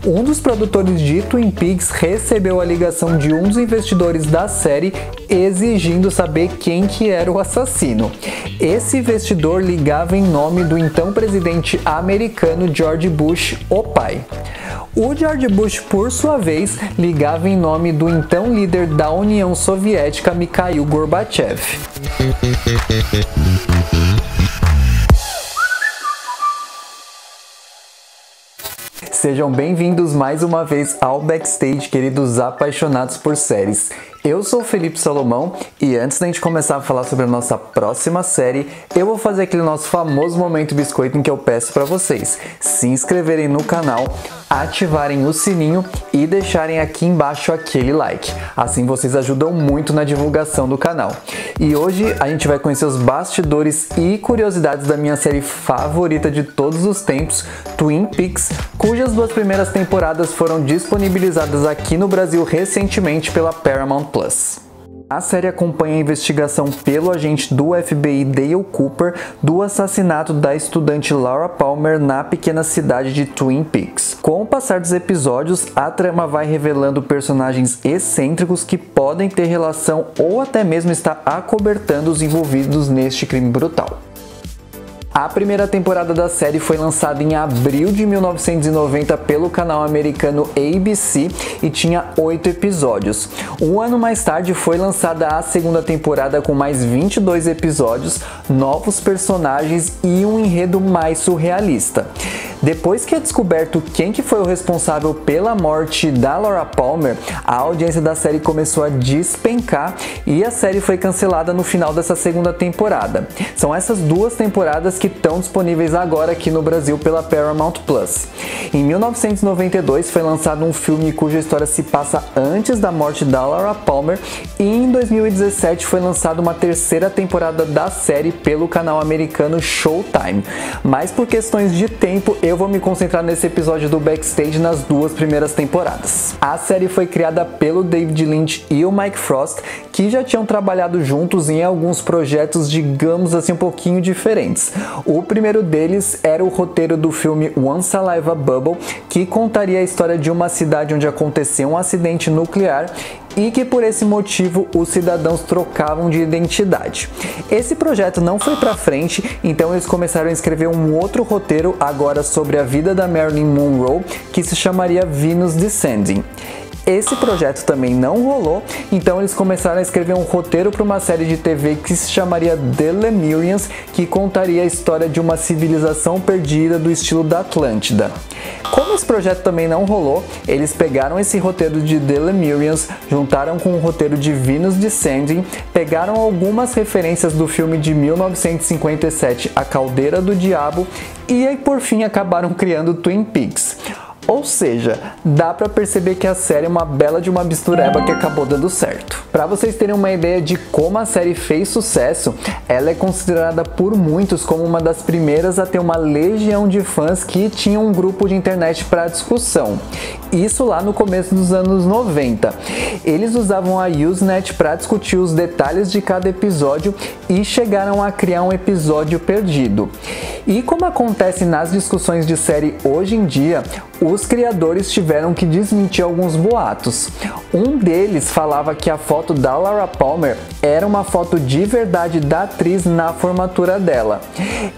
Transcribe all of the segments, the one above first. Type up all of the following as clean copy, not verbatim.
Um dos produtores de Twin Peaks recebeu a ligação de um dos investidores da série exigindo saber quem que era o assassino. Esse investidor ligava em nome do então presidente americano George Bush, o pai. O George Bush, por sua vez, ligava em nome do então líder da União Soviética, Mikhail Gorbachev. Sejam bem-vindos mais uma vez ao Backstage, queridos apaixonados por séries. Eu sou o Felipe Salomão e antes da gente começar a falar sobre a nossa próxima série, eu vou fazer aquele nosso famoso momento biscoito em que eu peço para vocês se inscreverem no canal, ativarem o sininho e deixarem aqui embaixo aquele like. Assim vocês ajudam muito na divulgação do canal. E hoje a gente vai conhecer os bastidores e curiosidades da minha série favorita de todos os tempos, Twin Peaks, cujas 2 primeiras temporadas foram disponibilizadas aqui no Brasil recentemente pela Paramount+. A série acompanha a investigação pelo agente do FBI Dale Cooper do assassinato da estudante Laura Palmer na pequena cidade de Twin Peaks. Com o passar dos episódios, a trama vai revelando personagens excêntricos que podem ter relação ou até mesmo estar acobertando os envolvidos neste crime brutal. A primeira temporada da série foi lançada em abril de 1990 pelo canal americano ABC e tinha 8 episódios. Um ano mais tarde foi lançada a segunda temporada com mais 22 episódios, novos personagens e um enredo mais surrealista. Depois que é descoberto quem que foi o responsável pela morte da Laura Palmer, a audiência da série começou a despencar e a série foi cancelada no final dessa segunda temporada. São essas 2 temporadas que estão disponíveis agora aqui no Brasil pela Paramount+. Em 1992 foi lançado um filme cuja história se passa antes da morte da Laura Palmer e em 2017 foi lançada uma terceira temporada da série pelo canal americano Showtime. Mas por questões de tempo eu vou me concentrar nesse episódio do Backstage nas 2 primeiras temporadas. A série foi criada pelo David Lynch e o Mike Frost, que já tinham trabalhado juntos em alguns projetos, digamos assim, um pouquinho diferentes. O primeiro deles era o roteiro do filme One Saliva Bubble, que contaria a história de uma cidade onde aconteceu um acidente nuclear e que por esse motivo os cidadãos trocavam de identidade. Esse projeto não foi pra frente, então eles começaram a escrever um outro roteiro agora sobre a vida da Marilyn Monroe, que se chamaria Venus Descending. Esse projeto também não rolou, então eles começaram a escrever um roteiro para uma série de TV que se chamaria The Lemurians, que contaria a história de uma civilização perdida do estilo da Atlântida. Como esse projeto também não rolou, eles pegaram esse roteiro de The Lemurians, juntaram com o roteiro de Venus Descending, pegaram algumas referências do filme de 1957, A Caldeira do Diabo, e aí por fim acabaram criando Twin Peaks. Ou seja, dá pra perceber que a série é uma bela de uma mistureba que acabou dando certo. Pra vocês terem uma ideia de como a série fez sucesso, ela é considerada por muitos como uma das primeiras a ter uma legião de fãs que tinham um grupo de internet para discussão. Isso lá no começo dos anos 90. Eles usavam a Usenet para discutir os detalhes de cada episódio e chegaram a criar um episódio perdido. E como acontece nas discussões de série hoje em dia, os criadores tiveram que desmentir alguns boatos. Um deles falava que a foto da Laura Palmer era uma foto de verdade da atriz na formatura dela.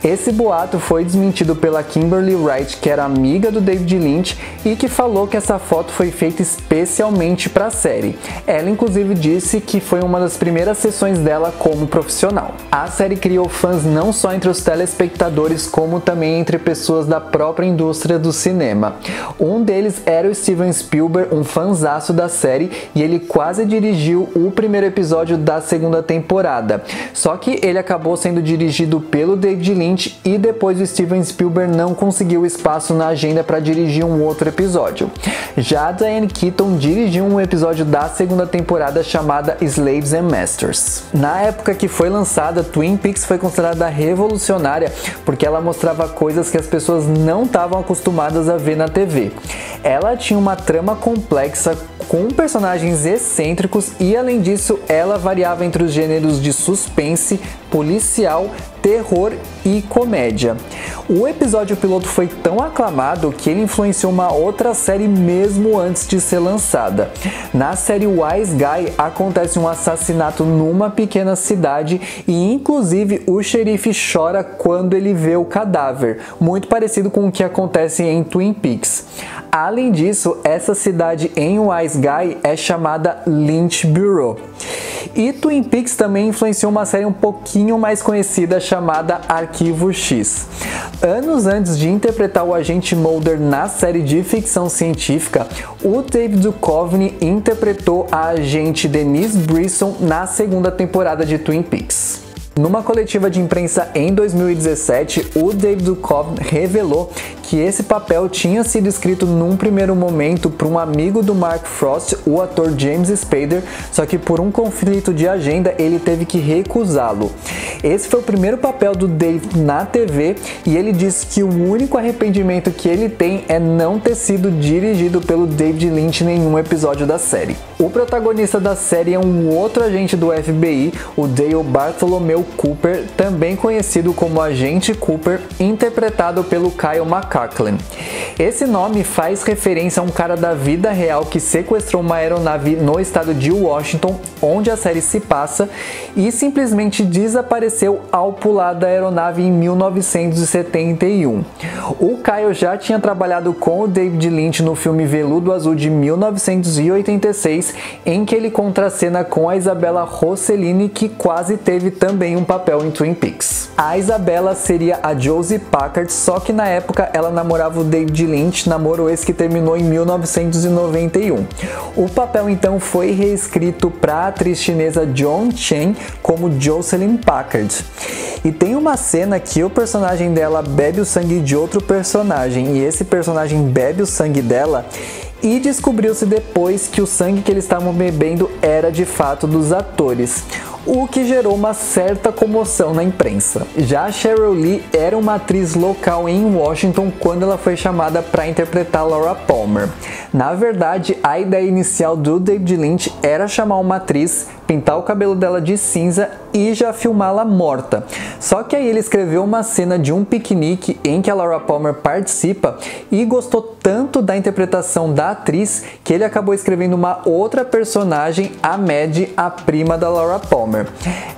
Esse boato foi desmentido pela Kimberly Wright, que era amiga do David Lynch e que falou que essa foto foi feita especialmente para a série. Ela inclusive disse que foi uma das primeiras sessões dela como profissional. A série criou fãs não só entre os telespectadores, como também entre pessoas da própria indústria do cinema. Um deles era o Steven Spielberg, um fanzaço da série, e ele quase dirigiu o primeiro episódio da segunda temporada. Só que ele acabou sendo dirigido pelo David Lynch e depois o Steven Spielberg não conseguiu espaço na agenda para dirigir um outro episódio. Já a Diane Keaton dirigiu um episódio da segunda temporada chamada Slaves and Masters. Na época que foi lançada, Twin Peaks foi considerada revolucionária porque ela mostrava coisas que as pessoas não estavam acostumadas a ver na TV. Ela tinha uma trama complexa com personagens excêntricos e, além disso, ela variava entre os gêneros de suspense, policial, terror e comédia. O episódio piloto foi tão aclamado que ele influenciou uma outra série mesmo antes de ser lançada. Na série Wise Guy acontece um assassinato numa pequena cidade e inclusive o xerife chora quando ele vê o cadáver, muito parecido com o que acontece em Twin Peaks. Além disso, essa cidade em Wise Guy é chamada Lynchburg. E Twin Peaks também influenciou uma série um pouquinho mais conhecida chamada Arquivo X. Anos antes de interpretar o agente Mulder na série de ficção científica, o David Duchovny interpretou a agente Denise Brisson na segunda temporada de Twin Peaks. Numa coletiva de imprensa em 2017, o David Duchovny revelou que esse papel tinha sido escrito num primeiro momento por um amigo do Mark Frost, o ator James Spader, só que por um conflito de agenda ele teve que recusá-lo. Esse foi o primeiro papel do David na TV e ele disse que o único arrependimento que ele tem é não ter sido dirigido pelo David Lynch em nenhum episódio da série. O protagonista da série é um outro agente do FBI, o Dale Bartholomew Cooper, também conhecido como Agente Cooper, interpretado pelo Kyle MacLachlan. Esse nome faz referência a um cara da vida real que sequestrou uma aeronave no estado de Washington, onde a série se passa, e simplesmente desapareceu ao pular da aeronave em 1971. O Kyle já tinha trabalhado com o David Lynch no filme Veludo Azul de 1986, em que ele contracena com a Isabella Rossellini, que quase teve também um papel em Twin Peaks. A Isabella seria a Josie Packard, só que na época ela namorava o David Lynch, namoro esse que terminou em 1991. O papel então foi reescrito para a atriz chinesa Joan Chen como Jocelyn Packard. E tem uma cena que o personagem dela bebe o sangue de outro personagem, e esse personagem bebe o sangue dela, e descobriu-se depois que o sangue que eles estavam bebendo era de fato dos atores, o que gerou uma certa comoção na imprensa. Já Cheryl Lee era uma atriz local em Washington quando ela foi chamada para interpretar Laura Palmer. Na verdade, a ideia inicial do David Lynch era chamar uma atriz, pintar o cabelo dela de cinza e já filmá-la morta. Só que aí ele escreveu uma cena de um piquenique em que a Laura Palmer participa e gostou tanto da interpretação da atriz que ele acabou escrevendo uma outra personagem, a Mad, a prima da Laura Palmer.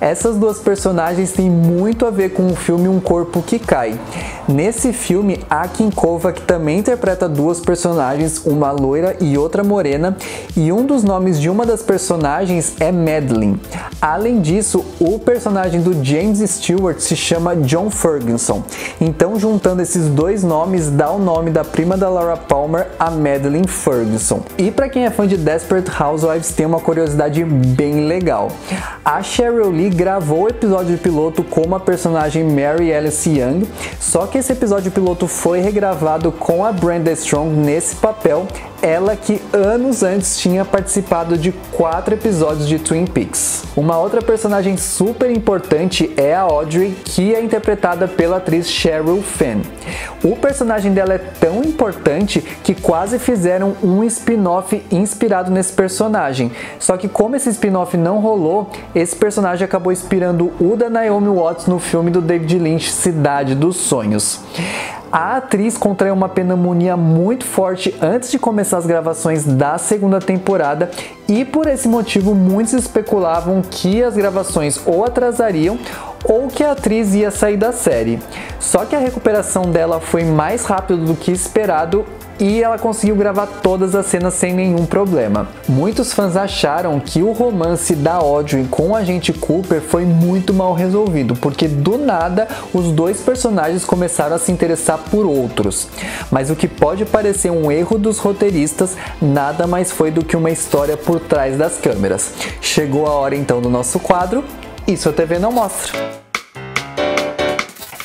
Essas duas personagens têm muito a ver com o filme Um Corpo que Cai. Nesse filme, a Kim Kovac também interpreta duas personagens, uma loira e outra morena, e um dos nomes de uma das personagens é Madeline. Além disso, o personagem do James Stewart se chama John Ferguson. Então, juntando esses dois nomes, dá o nome da prima da Laura Palmer, a Madeline Ferguson. E para quem é fã de Desperate Housewives, tem uma curiosidade bem legal. A Cheryl Lee gravou o episódio piloto como a personagem Mary Alice Young, só que esse episódio piloto foi regravado com a Brenda Strong nesse papel, ela que anos antes tinha participado de 4 episódios de Twin Peaks. Uma outra personagem super importante é a Audrey, que é interpretada pela atriz Sheryl Fenn. O personagem dela é tão importante que quase fizeram um spin-off inspirado nesse personagem. Só que como esse spin-off não rolou, esse personagem acabou inspirando o da Naomi Watts no filme do David Lynch, Cidade dos Sonhos. A atriz contraiu uma pneumonia muito forte antes de começar as gravações da segunda temporada e por esse motivo muitos especulavam que as gravações ou atrasariam ou que a atriz ia sair da série. Só que a recuperação dela foi mais rápida do que esperado e ela conseguiu gravar todas as cenas sem nenhum problema. Muitos fãs acharam que o romance da Audrey com o agente Cooper foi muito mal resolvido, porque do nada os dois personagens começaram a se interessar por outros. Mas o que pode parecer um erro dos roteiristas, nada mais foi do que uma história por trás das câmeras. Chegou a hora então do nosso quadro Isso a TV Não Mostra.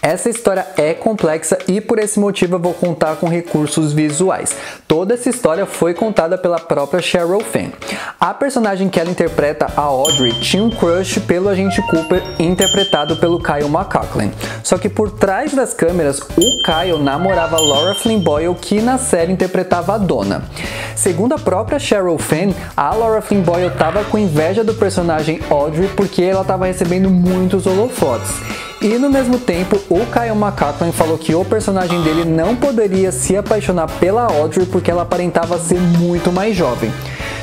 Essa história é complexa e por esse motivo eu vou contar com recursos visuais. Toda essa história foi contada pela própria Sheryl Fenn. A personagem que ela interpreta, a Audrey, tinha um crush pelo agente Cooper, interpretado pelo Kyle MacLachlan. Só que por trás das câmeras, o Kyle namorava Laura Flynn Boyle, que na série interpretava a Donna. Segundo a própria Sheryl Fenn, a Laura Flynn Boyle estava com inveja do personagem Audrey porque ela estava recebendo muitos holofotes. E no mesmo tempo, o Kyle MacLachlan falou que o personagem dele não poderia se apaixonar pela Audrey porque ela aparentava ser muito mais jovem.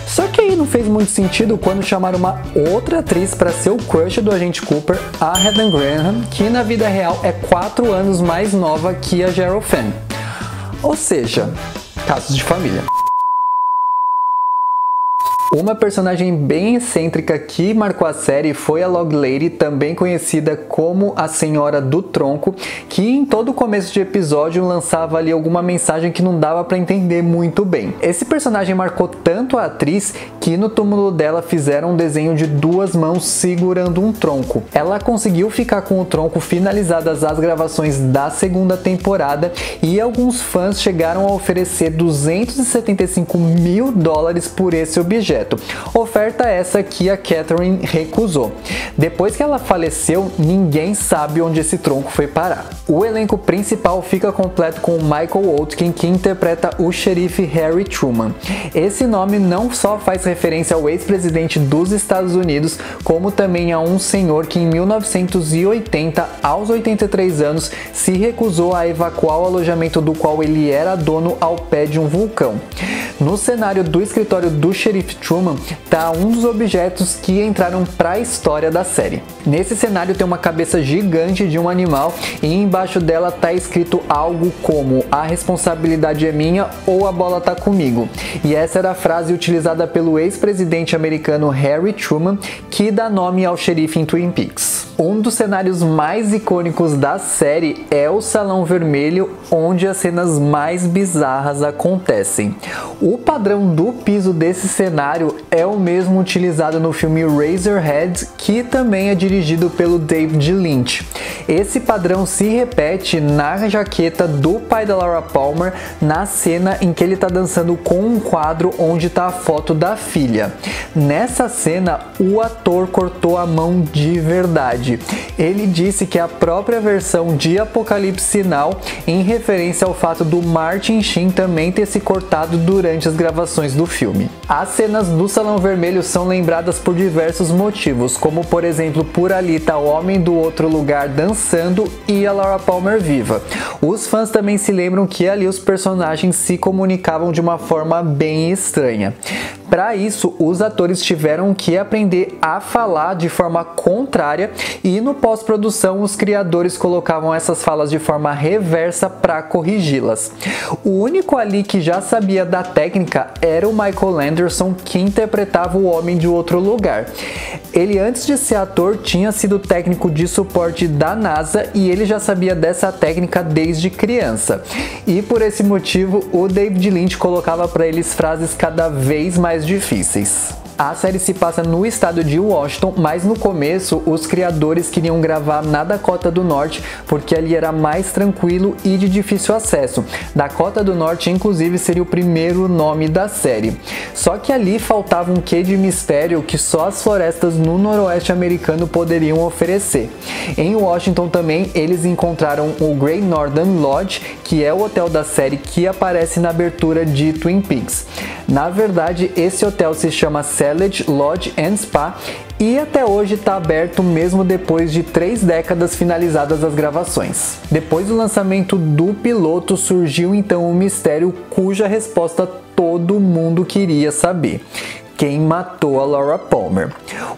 Só que aí não fez muito sentido quando chamaram uma outra atriz para ser o crush do agente Cooper, a Heather Graham, que na vida real é 4 anos mais nova que a Sheryl Fenn. Ou seja, casos de família. Uma personagem bem excêntrica que marcou a série foi a Log Lady, também conhecida como a Senhora do Tronco, que em todo começo de episódio lançava ali alguma mensagem que não dava para entender muito bem. Esse personagem marcou tanto a atriz que no túmulo dela fizeram um desenho de 2 mãos segurando um tronco. Ela conseguiu ficar com o tronco finalizadas as gravações da 2ª temporada e alguns fãs chegaram a oferecer $275 mil por esse objeto. Oferta essa que a Catherine recusou. Depois que ela faleceu, ninguém sabe onde esse tronco foi parar. O elenco principal fica completo com Michael Oltkin, que interpreta o xerife Harry Truman. Esse nome não só faz referência ao ex-presidente dos Estados Unidos, como também a um senhor que em 1980, aos 83 anos, se recusou a evacuar o alojamento do qual ele era dono ao pé de um vulcão. No cenário do escritório do xerife Truman está um dos objetos que entraram para a história da série. Nesse cenário tem uma cabeça gigante de um animal e embaixo dela está escrito algo como "a responsabilidade é minha" ou "a bola tá comigo". E essa era a frase utilizada pelo ex-presidente americano Harry Truman, que dá nome ao xerife em Twin Peaks. Um dos cenários mais icônicos da série é o Salão Vermelho, onde as cenas mais bizarras acontecem. O padrão do piso desse cenário é o mesmo utilizado no filme Razorhead, que também é dirigido pelo David Lynch. Esse padrão se repete na jaqueta do pai da Laura Palmer, na cena em que ele está dançando com um quadro onde está a foto da filha. Nessa cena, o ator cortou a mão de verdade. Ele disse que a própria versão de Apocalipse Sinal, em referência ao fato do Martin Sheen também ter se cortado durante as gravações do filme. As cenas do Salão Vermelho são lembradas por diversos motivos, como por exemplo, por ali tá o homem do outro lugar dançando e a Laura Palmer viva. Os fãs também se lembram que ali os personagens se comunicavam de uma forma bem estranha. Para isso, os atores tiveram que aprender a falar de forma contrária e no pós-produção os criadores colocavam essas falas de forma reversa para corrigi-las. O único ali que já sabia da técnica era o Michael Anderson, que interpretava o homem de outro lugar. Ele, antes de ser ator, tinha sido técnico de suporte da NASA e ele já sabia dessa técnica desde criança. E por esse motivo, o David Lynch colocava para eles frases cada vez mais difíceis. A série se passa no estado de Washington, mas no começo os criadores queriam gravar na Dakota do Norte porque ali era mais tranquilo e de difícil acesso. Dakota do Norte, inclusive, seria o primeiro nome da série. Só que ali faltava um quê de mistério que só as florestas no noroeste americano poderiam oferecer. Em Washington também eles encontraram o Great Northern Lodge, que é o hotel da série que aparece na abertura de Twin Peaks. Na verdade, esse hotel se chama Selledge Lodge and Spa e até hoje está aberto mesmo depois de 3 décadas finalizadas as gravações. Depois do lançamento do piloto, surgiu então um mistério cuja resposta todo mundo queria saber: quem matou a Laura Palmer?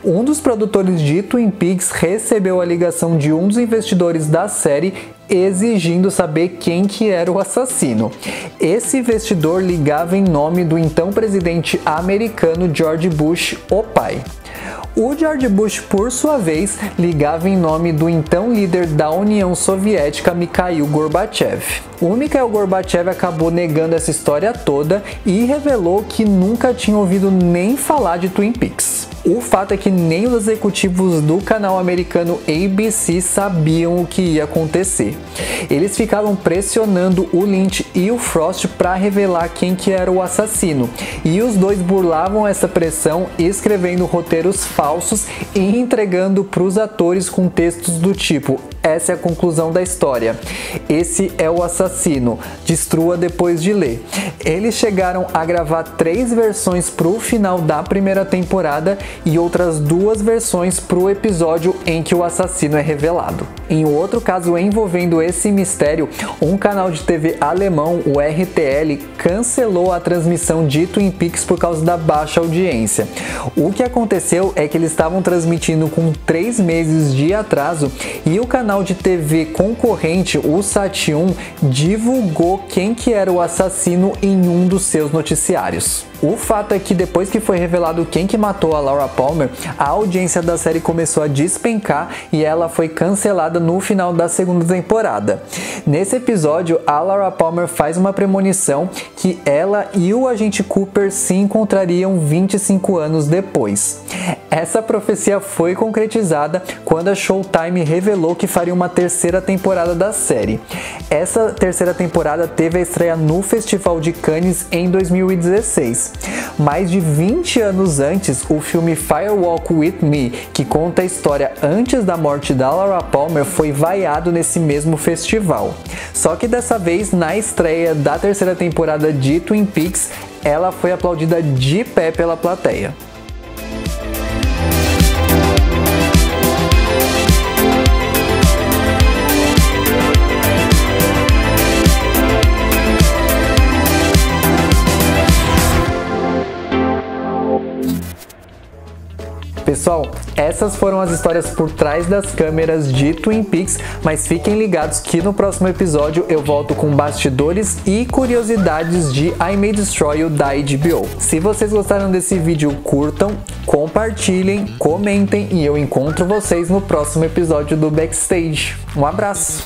Um dos produtores de Twin Peaks recebeu a ligação de um dos investidores da série exigindo saber quem que era o assassino. Esse investidor ligava em nome do então presidente americano George Bush, o pai. O George Bush, por sua vez, ligava em nome do então líder da União Soviética, Mikhail Gorbachev. O Mikhail Gorbachev acabou negando essa história toda e revelou que nunca tinha ouvido nem falar de Twin Peaks. O fato é que nem os executivos do canal americano ABC sabiam o que ia acontecer. Eles ficavam pressionando o Lynch e o Frost para revelar quem que era o assassino, e os dois burlavam essa pressão escrevendo roteiros falsos e entregando para os atores com textos do tipo: essa é a conclusão da história, esse é o assassino, destrua depois de ler. Eles chegaram a gravar 3 versões para o final da primeira temporada e outras 2 versões para o episódio em que o assassino é revelado. Em outro caso envolvendo esse mistério, um canal de TV alemão, o RTL, cancelou a transmissão de Twin Peaks por causa da baixa audiência. O que aconteceu é que eles estavam transmitindo com 3 meses de atraso e o canal de TV concorrente, o Sat1, divulgou quem que era o assassino em um dos seus noticiários. O fato é que depois que foi revelado quem que matou a Laura Palmer, a audiência da série começou a despencar e ela foi cancelada no final da segunda temporada. Nesse episódio, a Laura Palmer faz uma premonição que ela e o agente Cooper se encontrariam 25 anos depois. Essa profecia foi concretizada quando a Showtime revelou que faria uma 3ª temporada da série. Essa 3ª temporada teve a estreia no Festival de Cannes em 2016. Mais de 20 anos antes, o filme Fire Walk With Me, que conta a história antes da morte da Laura Palmer, foi vaiado nesse mesmo festival. Só que dessa vez, na estreia da 3ª temporada de Twin Peaks, ela foi aplaudida de pé pela plateia. Pessoal, essas foram as histórias por trás das câmeras de Twin Peaks, mas fiquem ligados que no próximo episódio eu volto com bastidores e curiosidades de I May Destroy You da HBO. Se vocês gostaram desse vídeo, curtam, compartilhem, comentem e eu encontro vocês no próximo episódio do Backstage. Um abraço!